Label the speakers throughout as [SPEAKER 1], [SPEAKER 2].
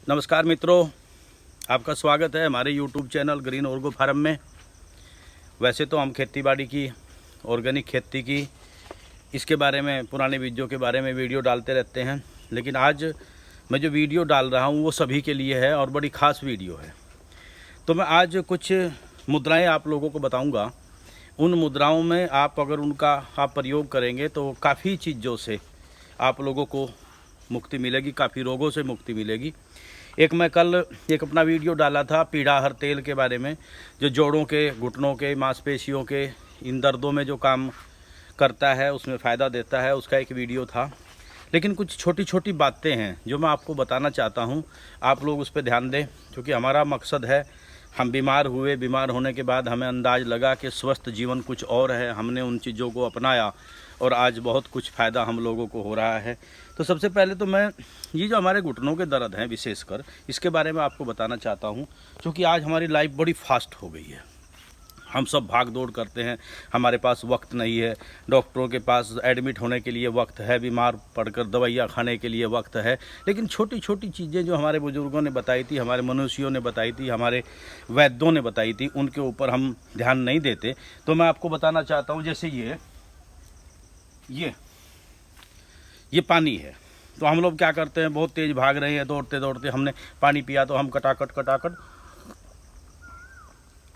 [SPEAKER 1] नमस्कार मित्रों, आपका स्वागत है हमारे YouTube चैनल ग्रीन ऑर्गो फार्म में। वैसे तो हम खेतीबाड़ी की, ऑर्गेनिक खेती की, इसके बारे में, पुराने वीडियो के बारे में वीडियो डालते रहते हैं, लेकिन आज मैं जो वीडियो डाल रहा हूँ वो सभी के लिए है और बड़ी ख़ास वीडियो है। तो मैं आज कुछ मुद्राएं आप लोगों को बताऊँगा। उन मुद्राओं में आप अगर उनका आप प्रयोग करेंगे तो काफ़ी चीज़ों से आप लोगों को मुक्ति मिलेगी, काफ़ी रोगों से मुक्ति मिलेगी। मैं कल एक अपना वीडियो डाला था पीड़ाहर तेल के बारे में, जो जोड़ों के, घुटनों के, मांसपेशियों के इन दर्दों में जो काम करता है, उसमें फ़ायदा देता है, उसका एक वीडियो था। लेकिन कुछ छोटी छोटी बातें हैं जो मैं आपको बताना चाहता हूं, आप लोग उस पर ध्यान दें, क्योंकि हमारा मकसद है, हम बीमार हुए, बीमार होने के बाद हमें अंदाज़ लगा कि स्वस्थ जीवन कुछ और है। हमने उन चीज़ों को अपनाया और आज बहुत कुछ फ़ायदा हम लोगों को हो रहा है। तो सबसे पहले तो मैं ये जो हमारे घुटनों के दर्द हैं विशेषकर, इसके बारे में आपको बताना चाहता हूँ, क्योंकि आज हमारी लाइफ बड़ी फास्ट हो गई है। हम सब भाग दौड़ करते हैं, हमारे पास वक्त नहीं है, डॉक्टरों के पास एडमिट होने के लिए वक्त है, बीमार पड़कर दवाइयाँ खाने के लिए वक्त है, लेकिन छोटी छोटी चीज़ें जो हमारे बुज़ुर्गों ने बताई थी, हमारे मनुष्यों ने बताई थी, हमारे वैद्यों ने बताई थी, उनके ऊपर हम ध्यान नहीं देते। तो मैं आपको बताना चाहता हूँ, जैसे ये पानी है, तो हम लोग क्या करते हैं, बहुत तेज़ भाग रहे हैं, दौड़ते दौड़ते हमने पानी पिया तो हम कटाकट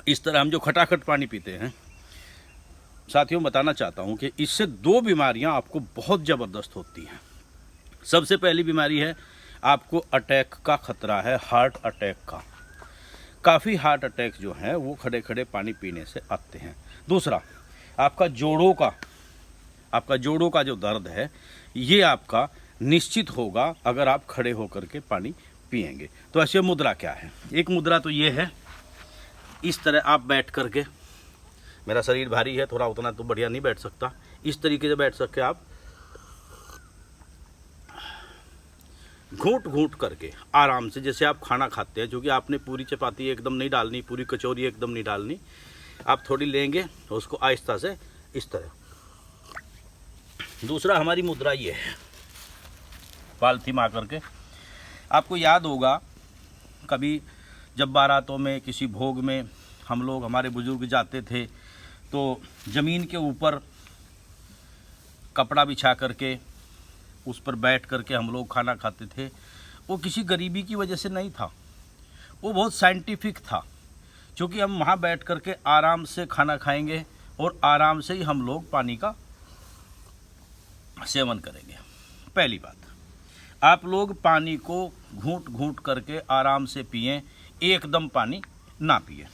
[SPEAKER 1] इस तरह हम जो खटाखट पानी पीते हैं। साथियों, बताना चाहता हूं कि इससे दो बीमारियां आपको बहुत ज़बरदस्त होती हैं। सबसे पहली बीमारी है, आपको अटैक का खतरा है, हार्ट अटैक का। काफ़ी हार्ट अटैक जो हैं वो खड़े खड़े पानी पीने से आते हैं। दूसरा, आपका जोड़ों का जो दर्द है, ये आपका निश्चित होगा अगर आप खड़े होकर के पानी पिएंगे। तो ऐसे मुद्रा क्या है? एक मुद्रा तो ये है, इस तरह आप बैठ करके, मेरा शरीर भारी है थोड़ा, उतना तो बढ़िया नहीं बैठ सकता, इस तरीके से बैठ सकते आप, घूंट घूंट करके आराम से, जैसे आप खाना खाते हैं, क्योंकि आपने पूरी चपाती एकदम नहीं डालनी, पूरी कचौरी एकदम नहीं डालनी, आप थोड़ी लेंगे उसको आहिस्ता से इस तरह। दूसरा हमारी मुद्रा ये है, पालथी मार करके। आपको याद होगा कभी जब बारातों में, किसी भोग में हम लोग, हमारे बुजुर्ग जाते थे तो ज़मीन के ऊपर कपड़ा बिछा करके उस पर बैठ करके हम लोग खाना खाते थे। वो किसी गरीबी की वजह से नहीं था, वो बहुत साइंटिफिक था, क्योंकि हम वहाँ बैठ करके आराम से खाना खाएंगे और आराम से ही हम लोग पानी का सेवन करेंगे। पहली बात, आप लोग पानी को घूंट घूंट करके आराम से पिएं, एकदम पानी ना पिए।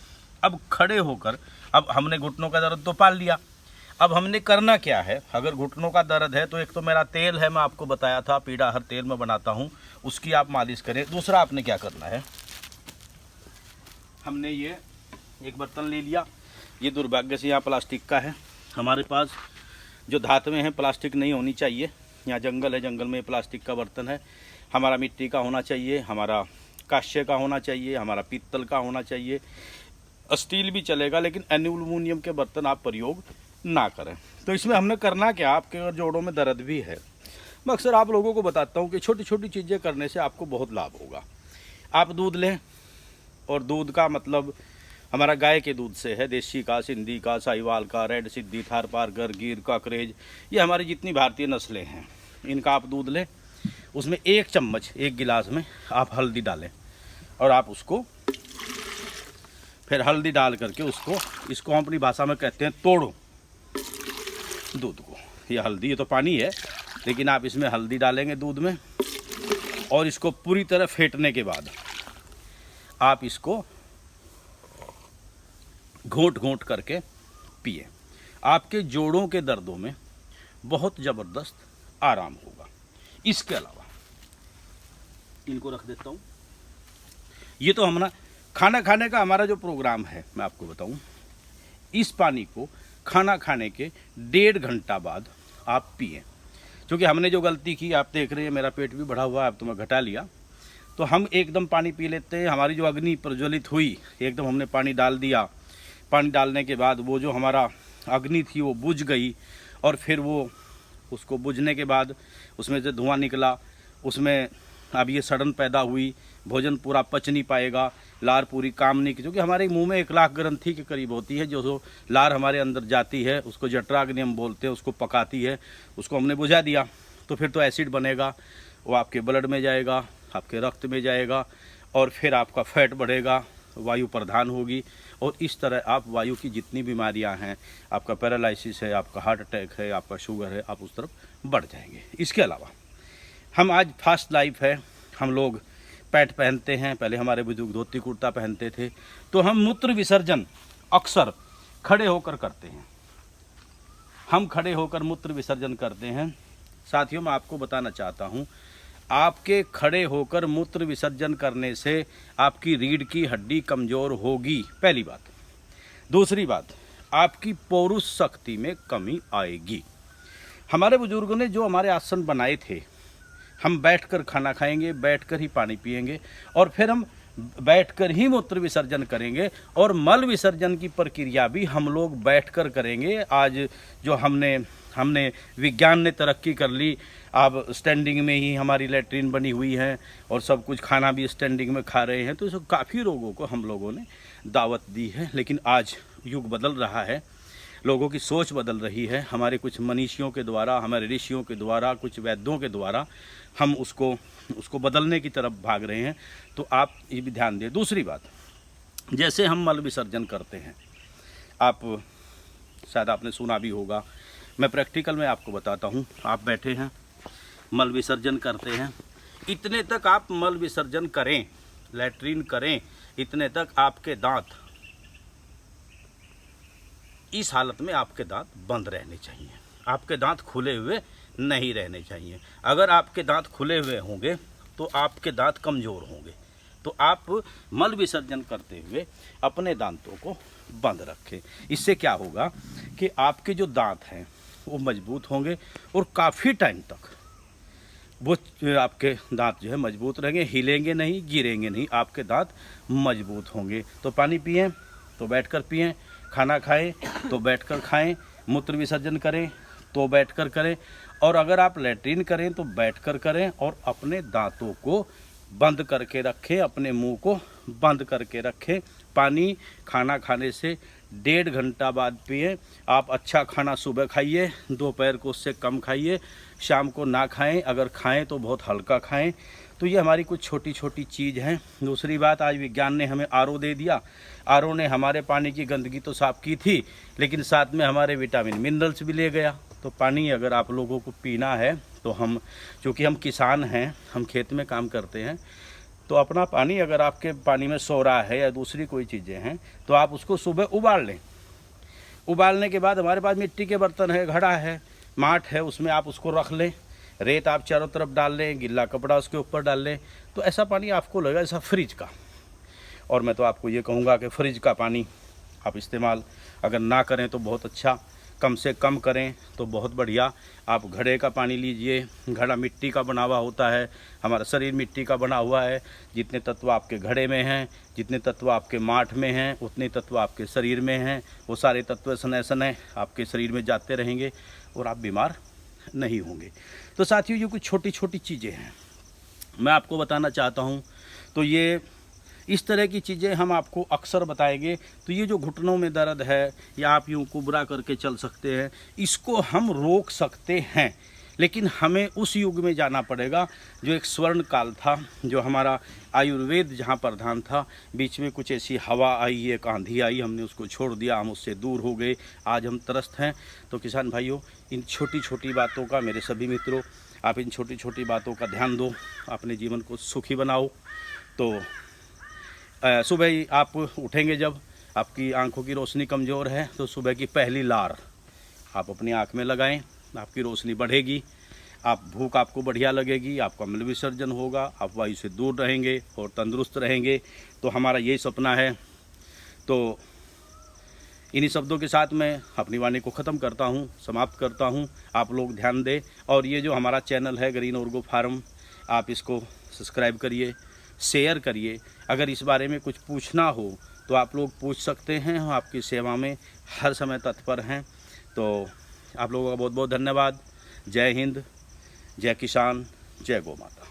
[SPEAKER 1] अब खड़े होकर, अब हमने घुटनों का दर्द तो पाल लिया, अब हमने करना क्या है? अगर घुटनों का दर्द है तो एक तो मेरा तेल है, मैं आपको बताया था पीड़ाहर तेल में बनाता हूँ, उसकी आप मालिश करें। दूसरा आपने क्या करना है, हमने ये एक बर्तन ले लिया, ये दुर्भाग्य से यहाँ प्लास्टिक का है, हमारे पास जो धातु में है प्लास्टिक नहीं होनी चाहिए। यहाँ जंगल है, जंगल में प्लास्टिक का बर्तन है। हमारा मिट्टी का होना चाहिए, हमारा कांस्य का होना चाहिए, हमारा पीतल का होना चाहिए, स्टील भी चलेगा, लेकिन एल्यूमिनियम के बर्तन आप प्रयोग ना करें। तो इसमें हमने करना क्या, आपके अगर जोड़ों में दर्द भी है, मैं अक्सर आप लोगों को बताता हूँ कि छोटी छोटी चीज़ें करने से आपको बहुत लाभ होगा। आप दूध लें, और दूध का मतलब हमारा गाय के दूध से है, देसी का, सिंधी का, साहिवाल का, रेड सिद्धि, थारपारकर, गिर, काकरेज, ये हमारी जितनी भारतीय नस्लें हैं, इनका आप दूध लें। उसमें एक चम्मच, एक गिलास में आप हल्दी डालें, और आप उसको फिर हल्दी डाल करके इसको हम अपनी भाषा में कहते हैं तोड़ो दूध को। ये हल्दी, ये तो पानी है, लेकिन आप इसमें हल्दी डालेंगे दूध में, और इसको पूरी तरह फेंटने के बाद आप इसको घोंट घोंट करके पिए। आपके जोड़ों के दर्दों में बहुत ज़बरदस्त आराम होगा। इसके अलावा इनको रख देता हूँ। ये तो हमारा खाना खाने का हमारा जो प्रोग्राम है, मैं आपको बताऊँ, इस पानी को खाना खाने के 1.5 घंटा बाद आप पिए। क्योंकि हमने जो गलती की, आप देख रहे हैं मेरा पेट भी बढ़ा हुआ है, अब तो मैं घटा लिया, तो हम एकदम पानी पी लेते हैं। हमारी जो अग्नि प्रज्वलित हुई, एकदम हमने पानी डाल दिया, पानी डालने के बाद वो जो हमारा अग्नि थी वो बुझ गई, और फिर वो उसको बुझने के बाद उसमें से धुआं निकला, उसमें अब ये सड़न पैदा हुई, भोजन पूरा पच नहीं पाएगा, लार पूरी काम नहीं, क्योंकि हमारे मुंह में 1 लाख ग्रंथि के करीब होती है, जो लार हमारे अंदर जाती है उसको जठराग्नि हम बोलते हैं, उसको पकाती है। उसको हमने बुझा दिया तो फिर तो एसिड बनेगा, वो आपके ब्लड में जाएगा, आपके रक्त में जाएगा, और फिर आपका फैट बढ़ेगा, वायु प्रधान होगी, और इस तरह आप वायु की जितनी बीमारियां हैं, आपका पैरालिसिस है, आपका हार्ट अटैक है, आपका शुगर है, आप उस तरफ बढ़ जाएंगे। इसके अलावा हम आज फास्ट लाइफ है, हम लोग पैंट पहनते हैं, पहले हमारे बुजुर्ग धोती कुर्ता पहनते थे, तो हम मूत्र विसर्जन अक्सर खड़े होकर करते हैं। हम खड़े होकर मूत्र विसर्जन करते हैं। साथियों, मैं आपको बताना चाहता हूँ, आपके खड़े होकर मूत्र विसर्जन करने से आपकी रीढ़ की हड्डी कमज़ोर होगी, पहली बात। दूसरी बात, आपकी पौरुष शक्ति में कमी आएगी। हमारे बुजुर्गों ने जो हमारे आसन बनाए थे, हम बैठकर खाना खाएंगे, बैठकर ही पानी पिएंगे, और फिर हम बैठकर ही मूत्र विसर्जन करेंगे, और मल विसर्जन की प्रक्रिया भी हम लोग बैठकर करेंगे। आज जो हमने विज्ञान ने तरक्की कर ली, अब स्टैंडिंग में ही हमारी लैट्रिन बनी हुई है, और सब कुछ खाना भी स्टैंडिंग में खा रहे हैं, तो इसको काफ़ी रोगों को हम लोगों ने दावत दी है। लेकिन आज युग बदल रहा है, लोगों की सोच बदल रही है। हमारे कुछ मनीषियों के द्वारा, हमारे ऋषियों के द्वारा, कुछ वैद्यों के द्वारा हम उसको बदलने की तरफ भाग रहे हैं, तो आप ये भी ध्यान दें। दूसरी बात, जैसे हम मल विसर्जन करते हैं, आप शायद आपने सुना भी होगा, मैं प्रैक्टिकल में आपको बताता हूँ। आप बैठे हैं, मल विसर्जन करते हैं, इतने तक आप मल विसर्जन करें, लैट्रीन करें, इतने तक आपके दांत, इस हालत में आपके दांत बंद रहने चाहिए, आपके दांत खुले हुए नहीं रहने चाहिए। अगर आपके दांत खुले हुए होंगे तो आपके दांत कमज़ोर होंगे। तो आप मल विसर्जन करते हुए अपने दांतों को बंद रखें। इससे क्या होगा कि आपके जो दांत हैं वो मजबूत होंगे, और काफ़ी टाइम तक वो आपके दांत जो है मजबूत रहेंगे, हिलेंगे नहीं, गिरेंगे नहीं, आपके दांत मजबूत होंगे। तो पानी पिएं तो बैठकर पिएं, खाना खाएं तो बैठकर खाएं, मूत्र विसर्जन करें तो बैठकर करें, और अगर आप लैट्रिन करें तो बैठकर करें, और अपने दांतों को बंद करके रखें, अपने मुंह को बंद करके रखें। पानी खाना खाने से 1.5 घंटा बाद पिएं। आप अच्छा खाना सुबह खाइए, दोपहर को उससे कम खाइए, शाम को ना खाएं, अगर खाएं तो बहुत हल्का खाएं। तो ये हमारी कुछ छोटी छोटी चीज़ हैं। दूसरी बात, आज विज्ञान ने हमें आरओ दे दिया। आरओ ने हमारे पानी की गंदगी तो साफ़ की थी, लेकिन साथ में हमारे विटामिन मिनरल्स भी ले गया। तो पानी अगर आप लोगों को पीना है तो चूँकि हम किसान हैं, हम खेत में काम करते हैं, तो अपना पानी अगर आपके पानी में सोरा है या दूसरी कोई चीज़ें हैं तो आप उसको सुबह उबाल लें। उबालने के बाद हमारे पास मिट्टी के बर्तन है, घड़ा है, माठ है, उसमें आप उसको रख लें, रेत आप चारों तरफ डाल लें, गिल्ला कपड़ा उसके ऊपर डाल लें, तो ऐसा पानी आपको लगेगा ऐसा फ्रिज का। और मैं तो आपको ये कहूँगा कि फ्रिज का पानी आप इस्तेमाल अगर ना करें तो बहुत अच्छा, कम से कम करें तो बहुत बढ़िया। आप घड़े का पानी लीजिए, घड़ा मिट्टी का बना हुआ होता है, हमारा शरीर मिट्टी का बना हुआ है। जितने तत्व आपके घड़े में हैं, जितने तत्व आपके माठ में हैं, उतने तत्व आपके शरीर में हैं। वो सारे तत्व सने सने आपके शरीर में जाते रहेंगे और आप बीमार नहीं होंगे। तो साथियों, ये कुछ छोटी छोटी चीज़ें हैं मैं आपको बताना चाहता हूँ। तो ये इस तरह की चीज़ें हम आपको अक्सर बताएंगे। तो ये जो घुटनों में दर्द है या आप यूँ कुबरा करके चल सकते हैं, इसको हम रोक सकते हैं, लेकिन हमें उस युग में जाना पड़ेगा जो एक स्वर्ण काल था, जो हमारा आयुर्वेद जहाँ प्रधान था। बीच में कुछ ऐसी हवा आई, एक आंधी आई, हमने उसको छोड़ दिया, हम उससे दूर हो गए, आज हम त्रस्त हैं। तो किसान भाइयों, इन छोटी छोटी बातों का, मेरे सभी मित्रों, आप इन छोटी छोटी बातों का ध्यान दो, अपने जीवन को सुखी बनाओ। तो सुबह ही आप उठेंगे, जब आपकी आंखों की रोशनी कमज़ोर है तो सुबह की पहली लार आप अपनी आँख में लगाएं, आपकी रोशनी बढ़ेगी, भूख आपको बढ़िया लगेगी, आपका मल विसर्जन होगा, आप वायु से दूर रहेंगे और तंदुरुस्त रहेंगे। तो हमारा यही सपना है। तो इन्हीं शब्दों के साथ मैं अपनी वाणी को ख़त्म करता हूँ, समाप्त करता हूँ। आप लोग ध्यान दें, और ये जो हमारा चैनल है ग्रीन ऑर्गो फार्म, आप इसको सब्सक्राइब करिए, शेयर करिए। अगर इस बारे में कुछ पूछना हो तो आप लोग पूछ सकते हैं, हम आपकी सेवा में हर समय तत्पर हैं। तो आप लोगों का बहुत बहुत धन्यवाद। जय हिंद, जय किसान, जय गौ माता।